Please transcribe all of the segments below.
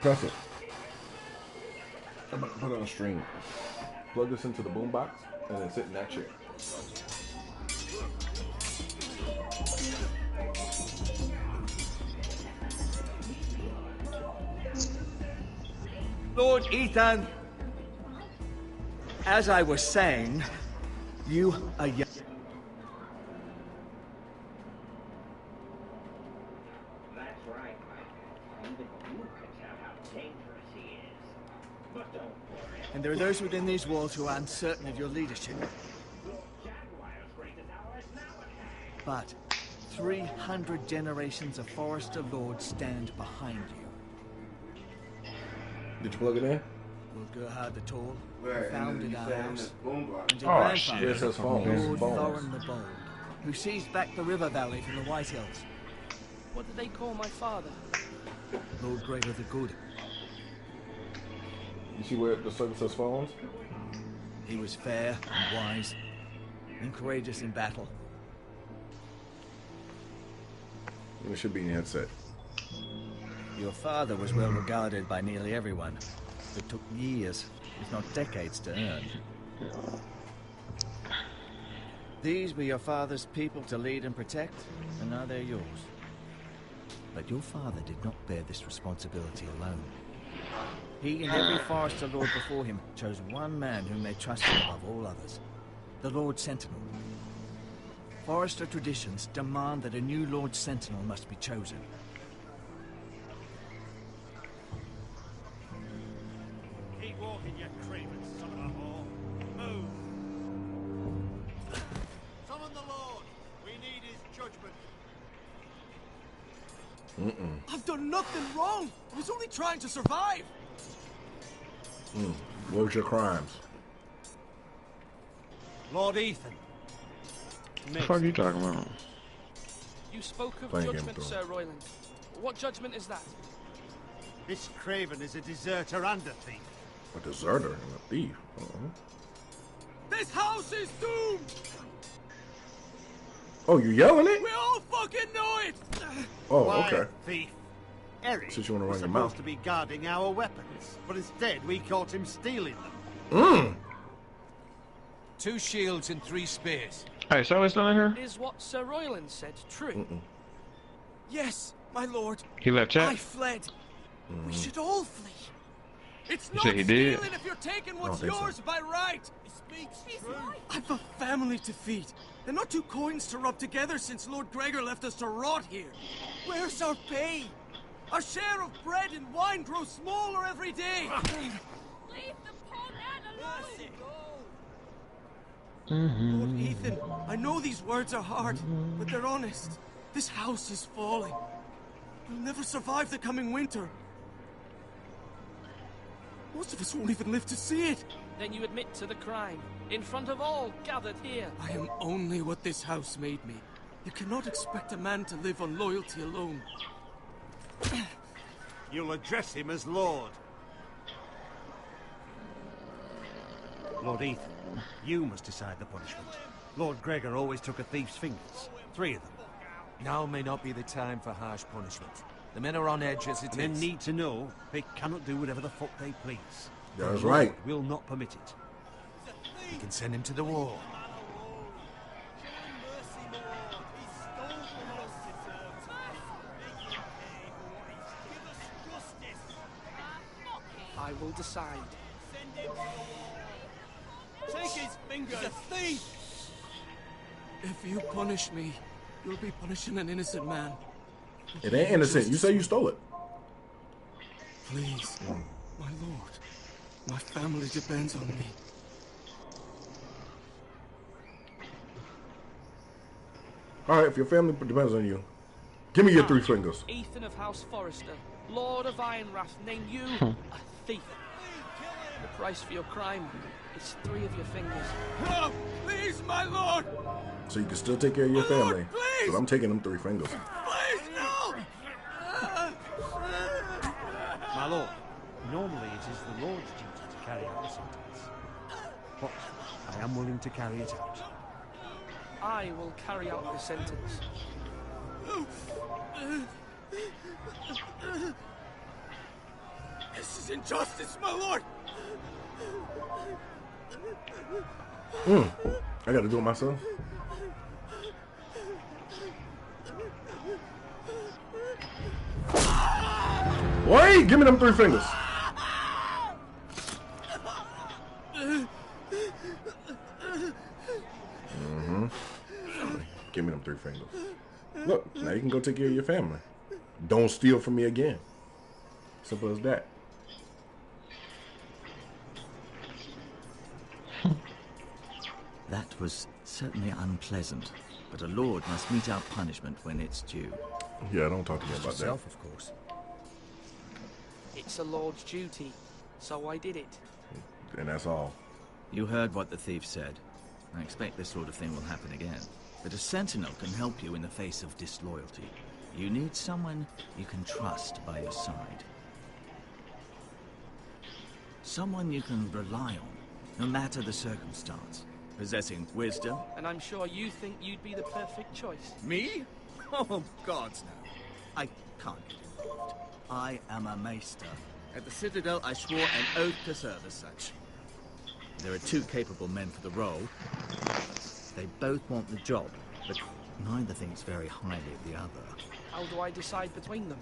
Press it. I'm about to put it on a string. Plug this into the boombox and then sit in that chair. Lord Ethan, as I was saying, you are young. That's right, Michael. Even you can tell how dangerous he is. But don't worry. And there are those within these walls who are uncertain of your leadership. But 300 generations of Forrester Lords stand behind you. Did you plug it in? Lord Gerhard the Tall Right, founded and our then you house. said boombox. And your Oh, grandfather, shit. It says phones. Lord Thorin the Bold, who seized back the river valley from the White Hills. What did they call my father? Lord Gregor the Good. You see where the circle says phones? He was fair and wise, and courageous in battle. It should be in the headset. Your father was well regarded by nearly everyone. It took years, if not decades, to earn. These were your father's people to lead and protect, and now they're yours. But your father did not bear this responsibility alone. He and every Forester Lord before him chose one man whom they trusted above all others, the Lord Sentinel. Forester traditions demand that a new Lord Sentinel must be chosen. Keep walking, you craven son of a whore. Move! Summon the Lord! We need his judgment. I've done nothing wrong! I was only trying to survive! What was your crimes? Lord Ethan. What the fuck are you talking about? You spoke of Playing Game of judgment, Thrones. Sir Royland. What judgment is that? This craven is a deserter and a thief. A deserter and a thief. This house is doomed! Oh, you yelling it? We all fucking know it! Oh, Quiet, okay. thief. Eric Since you wanna was run your supposed mouth. to be guarding our weapons, but instead we caught him stealing them. 2 shields and 3 spears. Hey, so it's still in here? Is what Sir Royland said true? Yes, my lord. He left I chat? fled. We should all flee. It's You not said he did? stealing if you're taking what's think so. yours by right. He speaks true. I've a family to feed. They're not 2 coins to rub together since Lord Gregor left us to rot here. Where's our pay? Our share of bread and wine grows smaller every day. Leave the poor man alone! Lord Ethan, I know these words are hard, but they're honest. This house is falling. We'll never survive the coming winter. Most of us won't even live to see it. Then you admit to the crime, in front of all gathered here. I am only what this house made me. You cannot expect a man to live on loyalty alone. You'll address him as Lord. Lord Ethan, you must decide the punishment. Lord Gregor always took a thief's fingers. 3 of them. Now may not be the time for harsh punishment. The men are on edge as it Men is. need to know they cannot do whatever the fuck they please. That's The Lord right. will not permit it. We can send him to the wall. I will decide. Take his fingers! He's a thief! If you punish me, you'll be punishing an innocent man. It ain't innocent. You say you stole it. Please, my lord. My family depends on me. All right, if your family depends on you, give me your 3 fingers. Ethan of House Forrester, Lord of Ironrath, name you a thief. The price for your crime is 3 of your fingers. No! Please, my lord! So you can still take care of your My lord, family. please! But I'm taking them 3 fingers. Please, no! My lord, normally it is the Lord's duty to carry out the sentence. But I am willing to carry it out. I will carry out the sentence. This is injustice, my lord! I gotta do it myself. Wait, give me them 3 fingers. Give me them 3 fingers. Look, now you can go take care of your family. Don't steal from me again. Simple as that. That was certainly unpleasant, but a lord must mete out punishment when it's due. Yeah, don't talk to me about Yourself, of course. It's a lord's duty, so I did it. that. And that's all. You heard what the thief said. I expect this sort of thing will happen again. But a sentinel can help you in the face of disloyalty. You need someone you can trust by your side. Someone you can rely on, no matter the circumstance. Possessing wisdom. And I'm sure you think you'd be the perfect choice. Me? Oh, gods no. I can't get involved. I am a maester. At the Citadel, I swore an oath to serve as such. There are 2 capable men for the role. They both want the job, but neither thinks very highly of the other. How do I decide between them?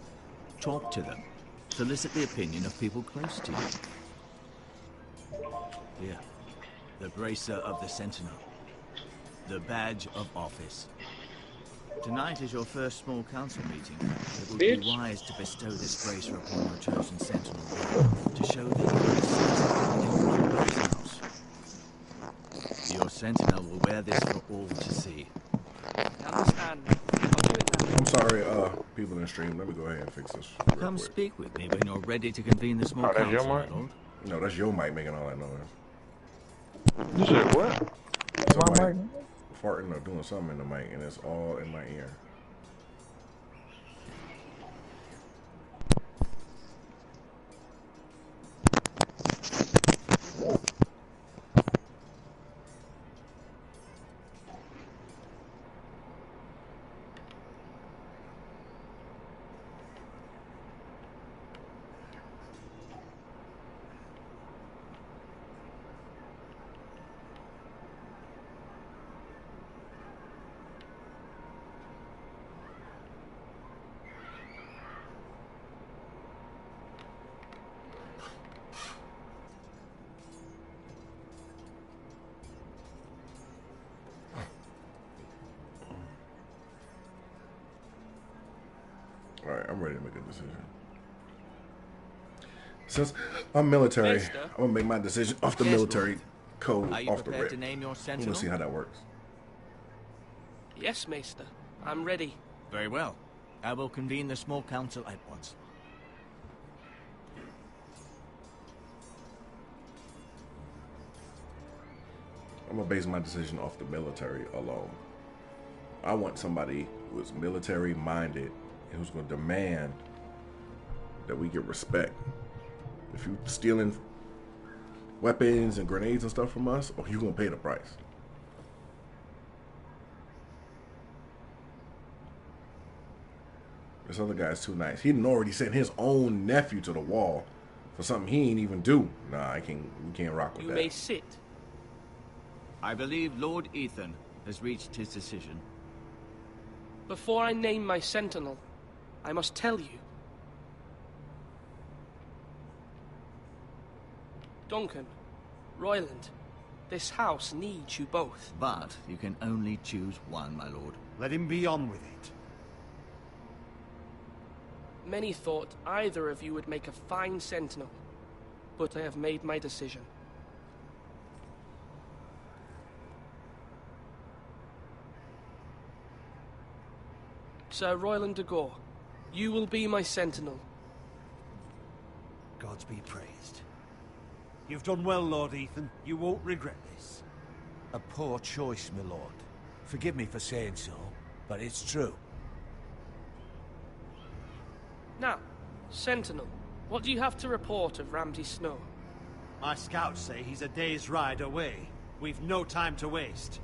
Talk to them. Solicit the opinion of people close to you. Here. The bracer of the Sentinel. The badge of office. Tonight is your first small council meeting. It would be wise to bestow this bracer upon your chosen Sentinel to show that you are a citizen of this house. Your Sentinel will wear this for all to see. I understand. I'll do it now. I'm sorry, people in the stream. Let me go ahead and fix this. real Come quick. speak with me when you're ready to convene the small Oh, that's your council, my mic? lord. No, that's your mic making all that noise. You said what? Somebody farting or doing something in the mic, and it's all in my ear. Alright, I'm ready to make a decision. Since I'm military, Maester? I'm gonna make my decision off the Yes, military Lord. code, Are you off the prepared rip. to name your I'm Sentinel? gonna see how that works. Yes, Maester. I'm ready. Very well. I will convene the small council at once. I'm gonna base my decision off the military alone. I want somebody who is military minded and who's gonna demand that we get respect. If you stealing weapons and grenades and stuff from us, or you gonna pay the price. This other guy's too nice. He done already sent his own nephew to the wall for something he ain't even do. Nah, we can't rock with You that. may sit. I believe Lord Ethan has reached his decision. Before I name my sentinel, I must tell you. Duncan, Royland, this house needs you both. But you can only choose one, my lord. Let him be on with it. Many thought either of you would make a fine sentinel, but I have made my decision. Sir Royland de Gore, you will be my sentinel. Gods be praised. You've done well, Lord Ethan. You won't regret this. A poor choice, my lord. Forgive me for saying so, but it's true. Now, sentinel, what do you have to report of Ramsay Snow? My scouts say he's a day's ride away. We've no time to waste.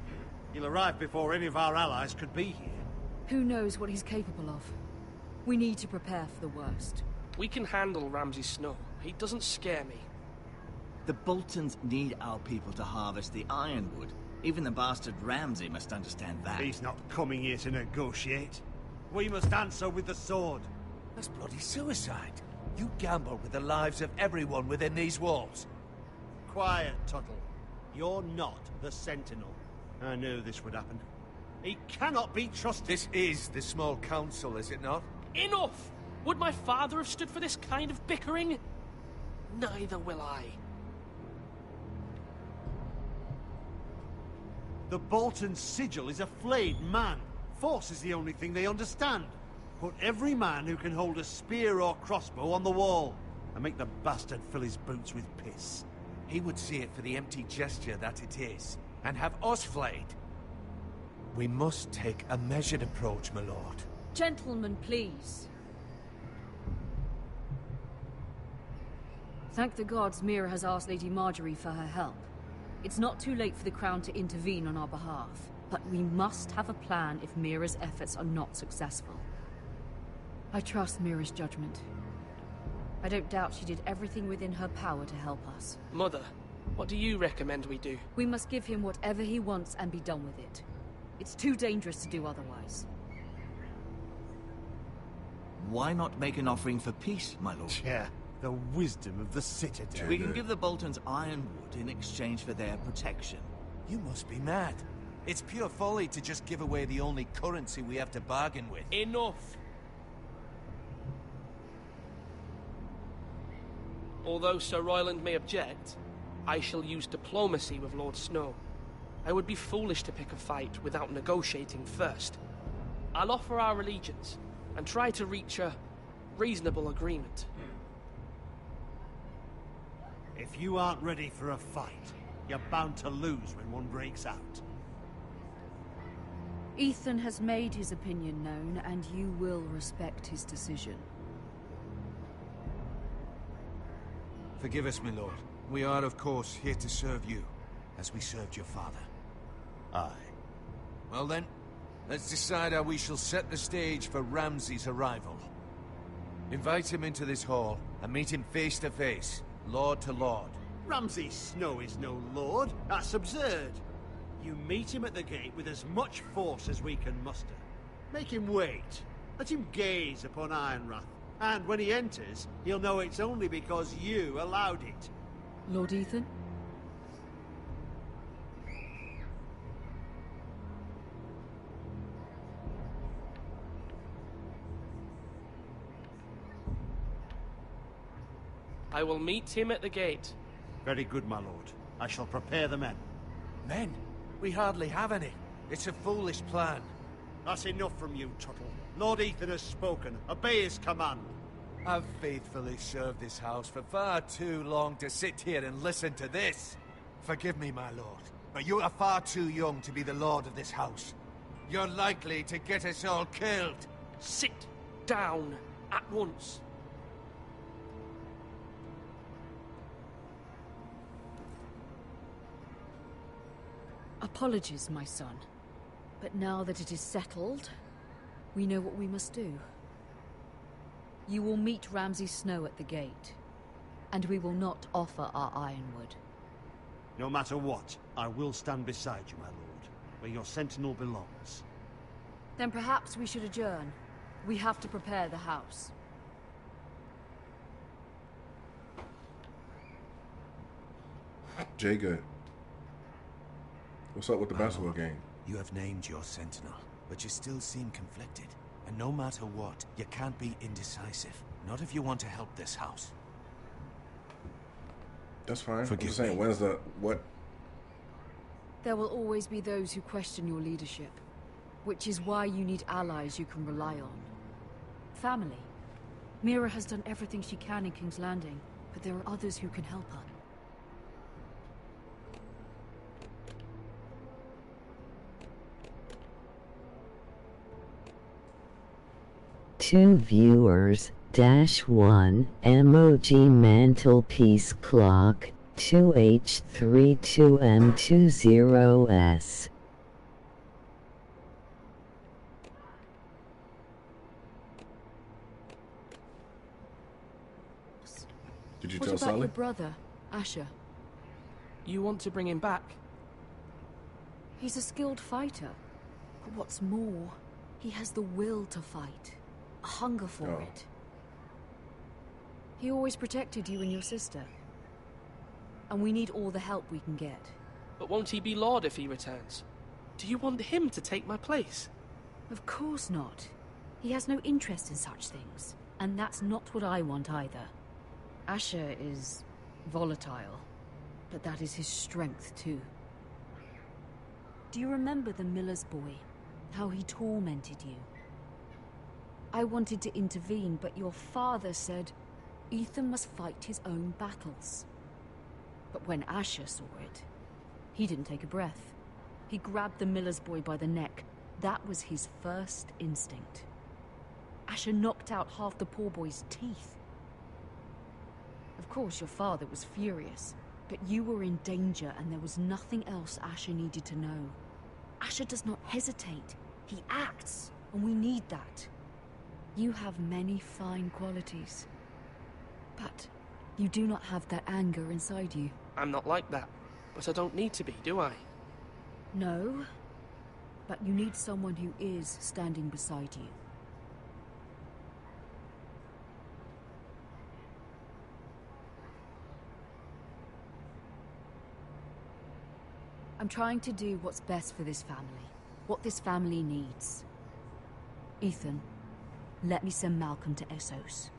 He'll arrive before any of our allies could be here. Who knows what he's capable of? We need to prepare for the worst. We can handle Ramsay Snow. He doesn't scare me. The Boltons need our people to harvest the ironwood. Even the bastard Ramsay must understand that. He's not coming here to negotiate. We must answer with the sword. That's bloody suicide. You gamble with the lives of everyone within these walls. Quiet, Tuttle. You're not the Sentinel. I knew this would happen. He cannot be trusted. This is the small council, is it not? Enough! Would my father have stood for this kind of bickering? Neither will I. The Bolton sigil is a flayed man. Force is the only thing they understand. Put every man who can hold a spear or crossbow on the wall, and make the bastard fill his boots with piss. He would see it for the empty gesture that it is, and have us flayed. We must take a measured approach, my lord. Gentlemen, please. Thank the gods Mira has asked Lady Marjorie for her help. It's not too late for the Crown to intervene on our behalf, but we must have a plan if Mira's efforts are not successful. I trust Mira's judgment. I don't doubt she did everything within her power to help us. Mother, what do you recommend we do? We must give him whatever he wants and be done with it. It's too dangerous to do otherwise. Why not make an offering for peace, my lord? Yeah, the wisdom of the Citadel. We can give the Boltons ironwood in exchange for their protection. You must be mad. It's pure folly to just give away the only currency we have to bargain with. Enough! Although Sir Royland may object, I shall use diplomacy with Lord Snow. I would be foolish to pick a fight without negotiating first. I'll offer our allegiance, and try to reach a reasonable agreement. If you aren't ready for a fight, you're bound to lose when one breaks out. Ethan has made his opinion known, and you will respect his decision. Forgive us, my lord. We are, of course, here to serve you, as we served your father. Aye. Well then, let's decide how we shall set the stage for Ramsay's arrival. Invite him into this hall, and meet him face to face, lord to lord. Ramsay Snow is no lord. That's absurd. You meet him at the gate with as much force as we can muster. Make him wait. Let him gaze upon Ironrath. And when he enters, he'll know it's only because you allowed it. Lord Ethan? I will meet him at the gate. Very good, my lord. I shall prepare the men. Men? We hardly have any. It's a foolish plan. That's enough from you, Tuttle. Lord Ethan has spoken. Obey his command. I've faithfully served this house for far too long to sit here and listen to this. Forgive me, my lord, but you are far too young to be the lord of this house. You're likely to get us all killed. Sit down at once. Apologies, my son. But now that it is settled, we know what we must do. You will meet Ramsay Snow at the gate, and we will not offer our ironwood. No matter what, I will stand beside you, my lord, where your sentinel belongs. Then perhaps we should adjourn. We have to prepare the house. Jacob, what's up with the basketball game? You have named your sentinel, but you still seem conflicted. And no matter what, you can't be indecisive. Not if you want to help this house. That's fine. Forgive I'm just saying, me. when's the what? There will always be those who question your leadership, which is why you need allies you can rely on. Family. Mira has done everything she can in King's Landing, but there are others who can help her. Two viewers, -1, emoji mantelpiece clock, 2H32M20S. Did you What tell about Sully? your brother, Asher? You want to bring him back? He's a skilled fighter. But what's more, he has the will to fight. A hunger for it. He always protected you and your sister. And we need all the help we can get. But won't he be Lord if he returns? Do you want him to take my place? Of course not. He has no interest in such things. And that's not what I want either. Asher is volatile. But that is his strength too. Do you remember the miller's boy? How he tormented you? I wanted to intervene, but your father said Ethan must fight his own battles. But when Asher saw it, he didn't take a breath. He grabbed the miller's boy by the neck. That was his first instinct. Asher knocked out half the poor boy's teeth. Of course, your father was furious, but you were in danger and there was nothing else Asher needed to know. Asher does not hesitate. He acts, and we need that. You have many fine qualities, but you do not have that anger inside you. I'm not like that, but I don't need to be, do I? No, but you need someone who is standing beside you. I'm trying to do what's best for this family, what this family needs. Ethan, let me send Malcolm to Essos.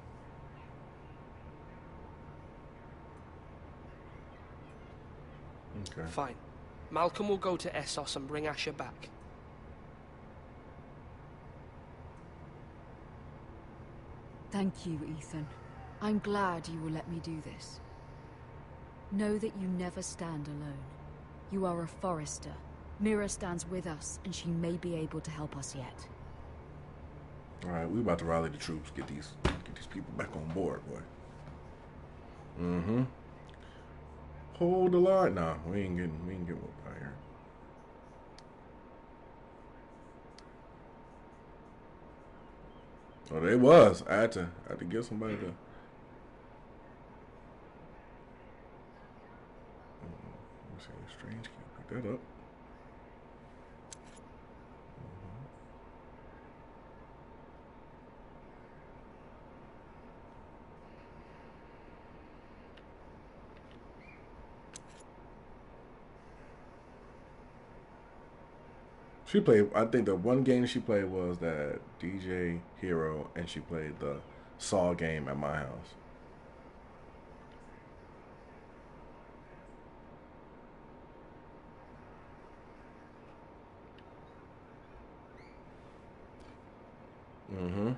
Okay. Fine. Malcolm will go to Essos and bring Asher back. Thank you, Ethan. I'm glad you will let me do this. Know that you never stand alone. You are a Forrester. Mira stands with us, and she may be able to help us yet. Alright, we about to rally the troops, get these people back on board, boy. Mm-hmm. Hold the line. Nah, we ain't getting whooped out here. Oh, they was. I had to get somebody to. Let's see, strange. Can't pick that up. She played, I think the one game she played was that DJ Hero, and she played the Saw game at my house. Mm-hmm.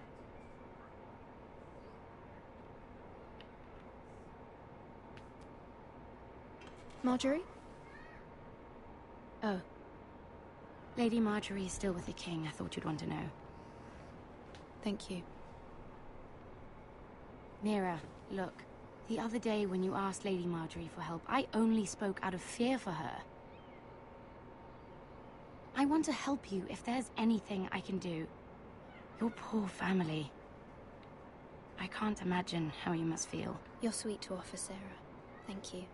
Marjorie? Oh. Lady Marjorie is still with the king. I thought you'd want to know. Thank you. Mira, look. The other day when you asked Lady Marjorie for help, I only spoke out of fear for her. I want to help you if there's anything I can do. Your poor family. I can't imagine how you must feel. You're sweet to offer, Sarah. Thank you.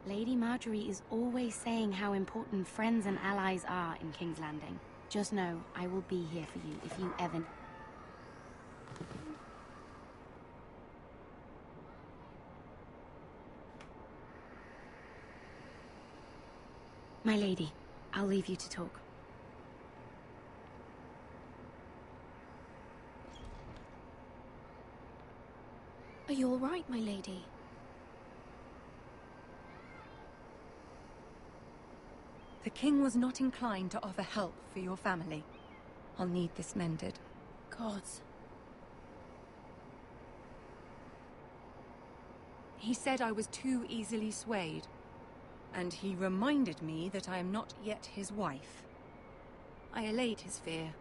Lady Marjorie is always saying how important friends and allies are in King's Landing. Just know, I will be here for you if you ever... My lady, I'll leave you to talk. Are you all right, my lady? The king was not inclined to offer help for your family. I'll need this mended. Gods. He said I was too easily swayed. And he reminded me that I am not yet his wife. I allayed his fear.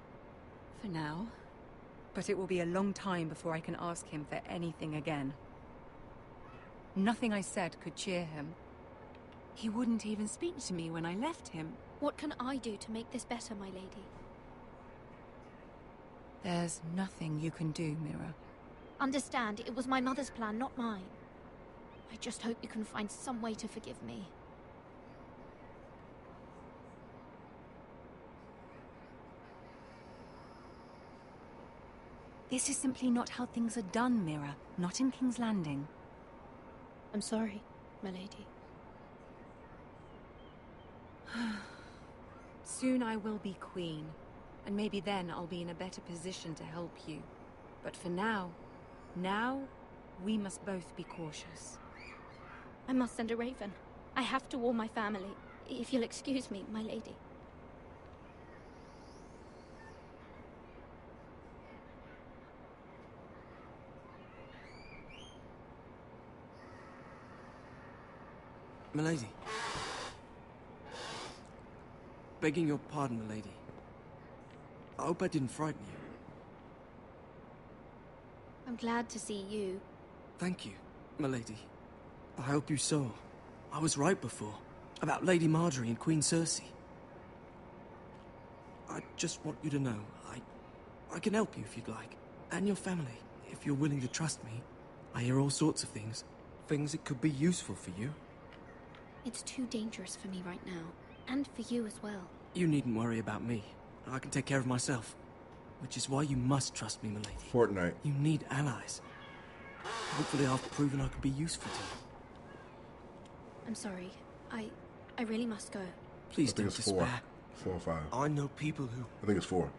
For now. But it will be a long time before I can ask him for anything again. Nothing I said could cheer him. He wouldn't even speak to me when I left him. What can I do to make this better, my lady? There's nothing you can do, Mira. Understand, it was my mother's plan, not mine. I just hope you can find some way to forgive me. This is simply not how things are done, Mira. Not in King's Landing. I'm sorry, my lady. Soon I will be queen, and maybe then I'll be in a better position to help you. But for now, we must both be cautious. I must send a raven. I have to warn my family. If you'll excuse me, my lady. Milady. Begging your pardon, milady. I hope I didn't frighten you. I'm glad to see you. Thank you, milady. I hope you saw. I was right before. About Lady Marjorie and Queen Cersei. I just want you to know, I can help you if you'd like. And your family, if you're willing to trust me. I hear all sorts of things. Things that could be useful for you. It's too dangerous for me right now. And for you as well. You needn't worry about me. I can take care of myself. Which is why you must trust me, milady. Fortnite. You need allies. Hopefully I've proven I could be useful to you. I'm sorry. I really must go. Please don't despair. 4 or 5. I know people who... I think it's 4.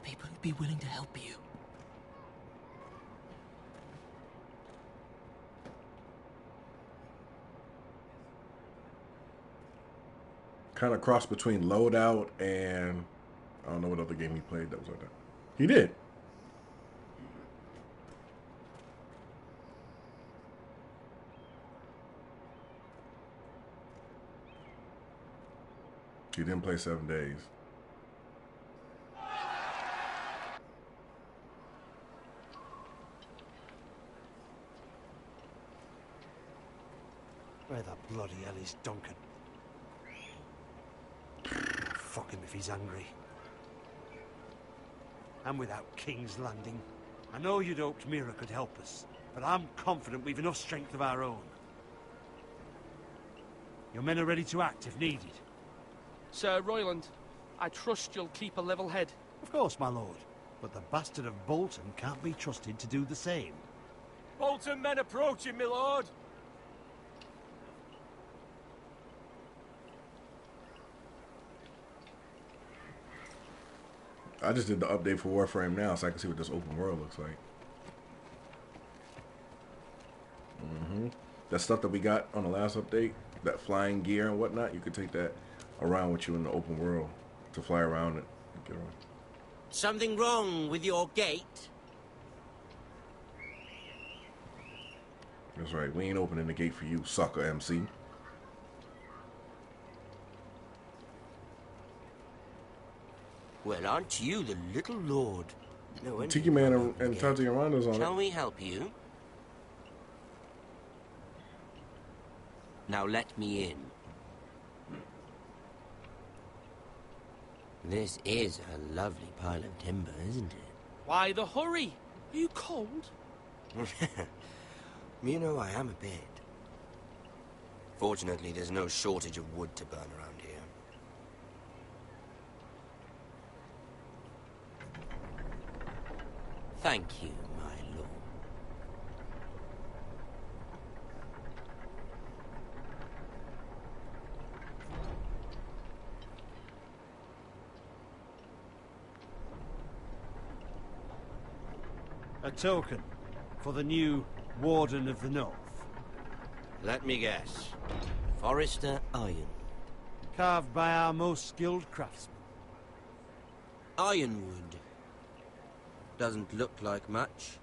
People who'd be willing to help you. Kind of cross between Loadout and I don't know what other game he played that was like that. He did. He didn't play 7 Days. Where the bloody hell is Duncan? Fuck him if he's angry. I'm without King's Landing. I know you'd hoped Mira could help us, but I'm confident we've enough strength of our own. Your men are ready to act if needed. Sir Royland, I trust you'll keep a level head. Of course, my lord. But the bastard of Bolton can't be trusted to do the same. Bolton men approaching, my lord! I just did the update for Warframe now so I can see what this open world looks like. That stuff that we got on the last update, that flying gear and whatnot, you could take that around with you in the open world to fly around it and get around. Something wrong with your gate? That's right, we ain't opening the gate for you, sucker MC. Well, aren't you the little lord? No, Tiki Man and Tati Aranda's on it. Shall we help you? Now let me in. This is a lovely pile of timber, isn't it? Why the hurry? Are you cold? You know, I am a bit. Fortunately, there's no shortage of wood to burn around here. Thank you, my lord. A token for the new Warden of the North. Let me guess. Forrester Iron. Carved by our most skilled craftsmen. Ironwood. Doesn't look like much.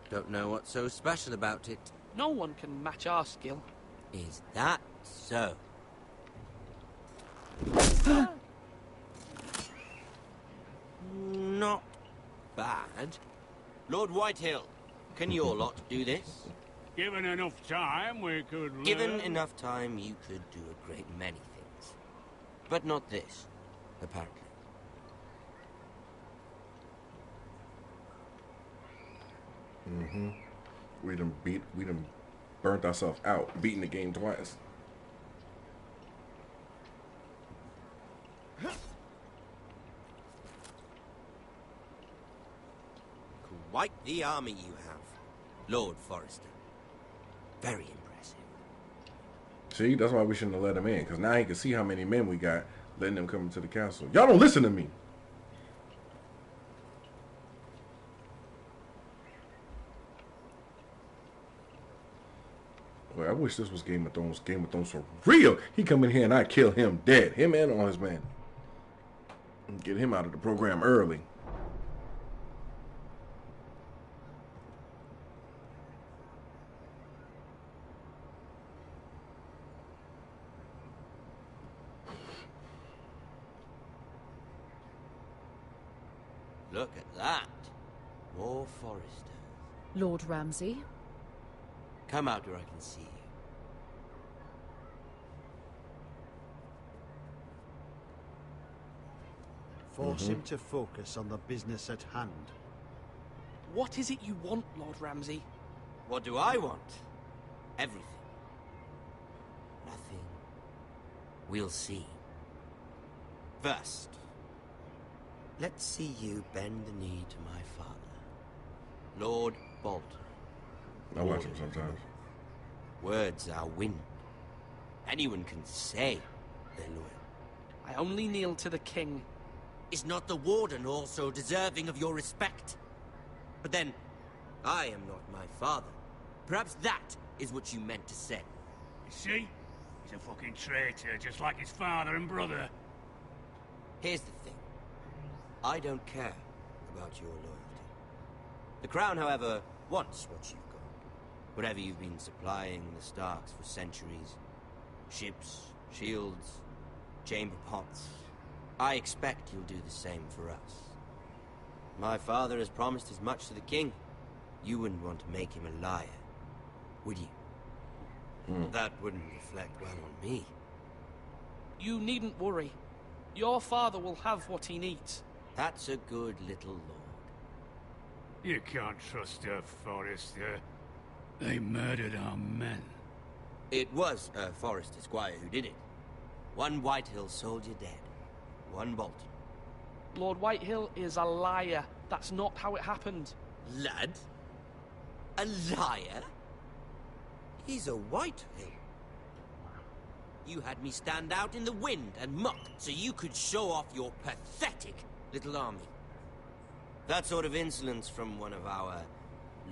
Don't know what's so special about it. No one can match our skill. Is that so? Not bad. Lord Whitehill, can your lot do this? Given enough time, we could learn. Given enough time, you could do a great many things. But not this, apparently. Mm-hmm. We done burnt ourselves out, beating the game twice. Quite the army you have, Lord Forrester. Very impressive. See, that's why we shouldn't have let him in, because now he can see how many men we got, letting them come into the castle. Y'all don't listen to me. Boy, I wish this was Game of Thrones. Game of Thrones for real. He come in here and I kill him dead. Him and all his men. Get him out of the program early. Look at that. More Forresters. Lord Ramsay? Come out where I can see you. Force him to focus on the business at hand. What is it you want, Lord Ramsay? What do I want? Everything. Nothing. We'll see. First, let's see you bend the knee to my father, Lord Bolton. I watch him sometimes. Words are wind. Anyone can say they're loyal. I only kneel to the king. Is not the warden also deserving of your respect? But then, I am not my father. Perhaps that is what you meant to say. You see? He's a fucking traitor, just like his father and brother. Here's the thing. I don't care about your loyalty. The Crown, however, wants what you've got. Whatever you've been supplying the Starks for centuries. Ships, shields, chamber pots. I expect you'll do the same for us. My father has promised as much to the king. You wouldn't want to make him a liar, would you? That wouldn't reflect well on me. You needn't worry. Your father will have what he needs. That's a good little lord. You can't trust her, Forrester. They murdered our men. It was a Forrester squire who did it. One Whitehill soldier dead. One Bolton. Lord Whitehill is a liar. That's not how it happened. Lad? A liar? He's a Whitehill. You had me stand out in the wind and muck so you could show off your pathetic little army. That sort of insolence from one of our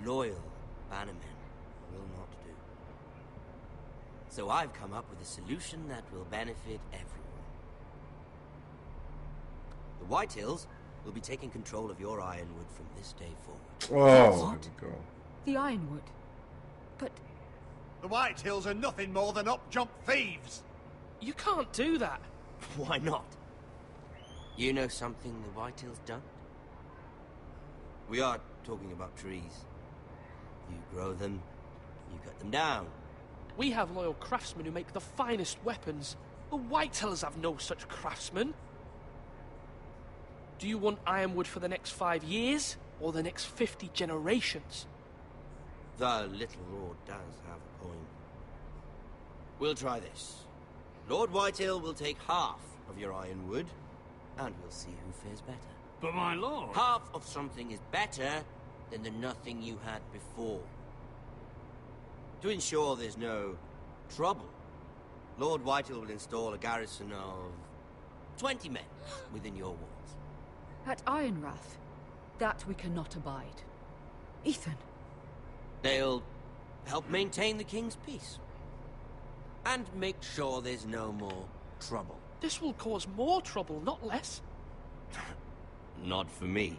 loyal bannermen will not do. So I've come up with a solution that will benefit everyone. The Whitehills will be taking control of your Ironwood from this day forward. Oh, What? there we go. The Ironwood? But The Whitehills are nothing more than up-jump thieves. You can't do that. Why not? You know something the Whitehills don't? We are talking about trees. You grow them, you cut them down. We have loyal craftsmen who make the finest weapons. The Whitehills have no such craftsmen. Do you want Ironwood for the next 5 years, or the next 50 generations? The little lord does have a point. We'll try this. Lord Whitehill will take half of your Ironwood, and we'll see who fares better. But my lord... Half of something is better than the nothing you had before. To ensure there's no trouble, Lord Whitehill will install a garrison of 20 men within your walls. at Ironrath, that we cannot abide. Ethan. They'll help maintain the king's peace. And make sure there's no more trouble. This will cause more trouble, not less. Not for me.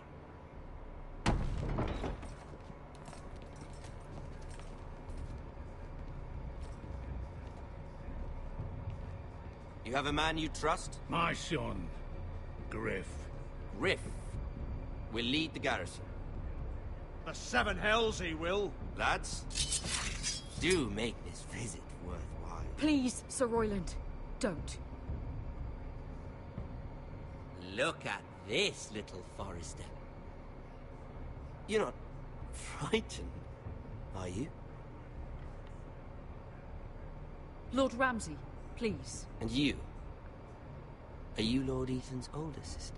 You have a man you trust? My son, Griff. Griff will lead the garrison. The seven hells he will. Lads, do make this visit worthwhile. Please, Sir Royland, don't. Look at this, little Forrester. You're not Frightened? Are you? Lord Ramsay, please. And you? Are you Lord Ethan's older sister?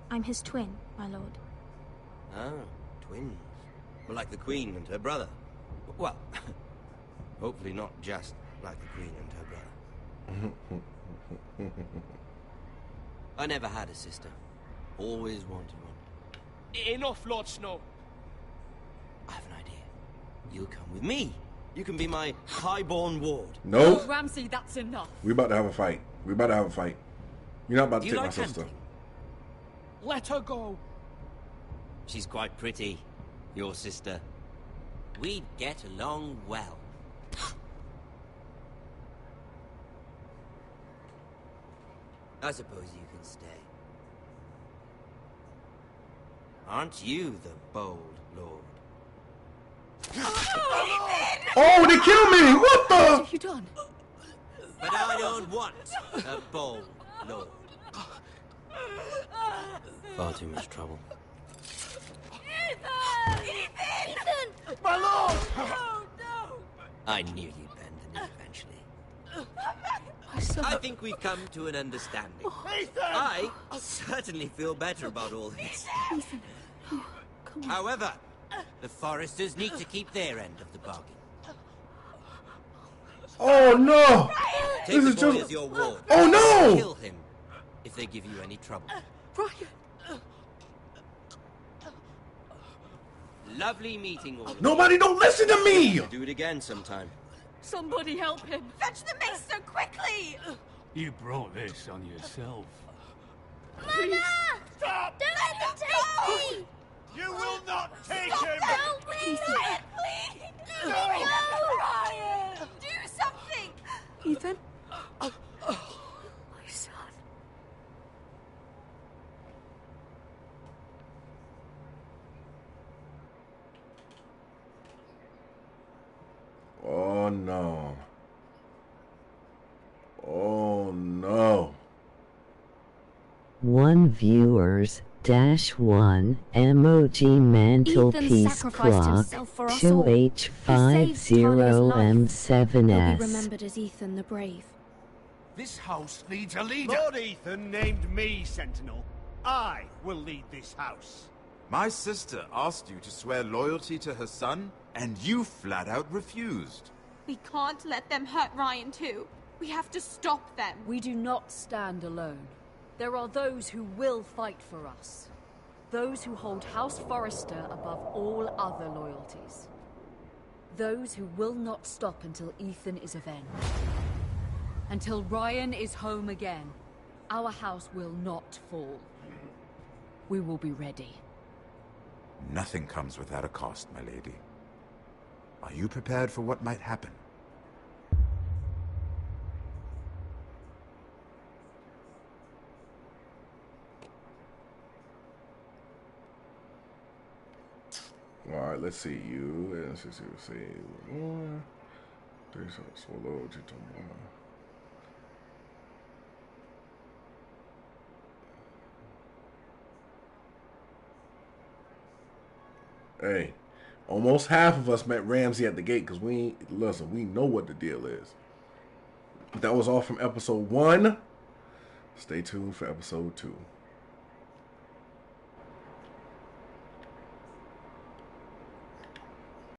I'm his twin, my lord. Ah, twins. Well, like the Queen and her brother. Well, hopefully not just like the Queen and her brother. I never had a sister. Always wanted one. Enough, Lord Snow. I have an idea. You'll come with me. You can be my highborn ward. Nope. Lord Ramsay, that's enough. We about to have a fight. We about to have a fight. You're not about to Do you take like my sister. hunting? Let her go. She's quite pretty, your sister. We'd get along well. I suppose you can stay. Aren't you the bold lord? Oh, they killed me! What the? What have you done? But I don't want a bold lord. Far too much trouble. Ethan! My lord! Oh, no! I knew you'd bend the knee eventually. My son. I think we've come to an understanding. Ethan! I certainly feel better about all this. Ethan. Oh, come on. However, the Foresters need to keep their end of the bargain. Oh no! Take This the is boy just. as your ward. Oh no! Kill him if they give you any trouble. Ryan. Lovely meeting all of you. Nobody don't listen to me! Do it again sometime. Somebody help him. Fetch the maester quickly! You brought this on yourself. Mama! Stop! Don't let them take me! You will not take him! Help me! Ryan, please! No! Ryan! Do something! Ethan. My son. Oh no. Oh no. One viewers dash one emoji mantelpiece sacrificed clock himself for us all. 2H50M7S. He'll be remembered as Ethan the Brave. This house needs a leader. Lord Ethan named me Sentinel. I will lead this house. My sister asked you to swear loyalty to her son, and you flat out refused. We can't let them hurt Ryan too. We have to stop them. We do not stand alone. There are those who will fight for us. Those who hold House Forrester above all other loyalties. Those who will not stop until Ethan is avenged. Until Ryan is home again, our house will not fall. We will be ready. Nothing comes without a cost, my lady. Are you prepared for what might happen? Alright, let's see you. Let's see. One. There's a swallow. Hey, almost half of us met Ramsay at the gate because we know what the deal is. That was all from episode 1. Stay tuned for episode 2.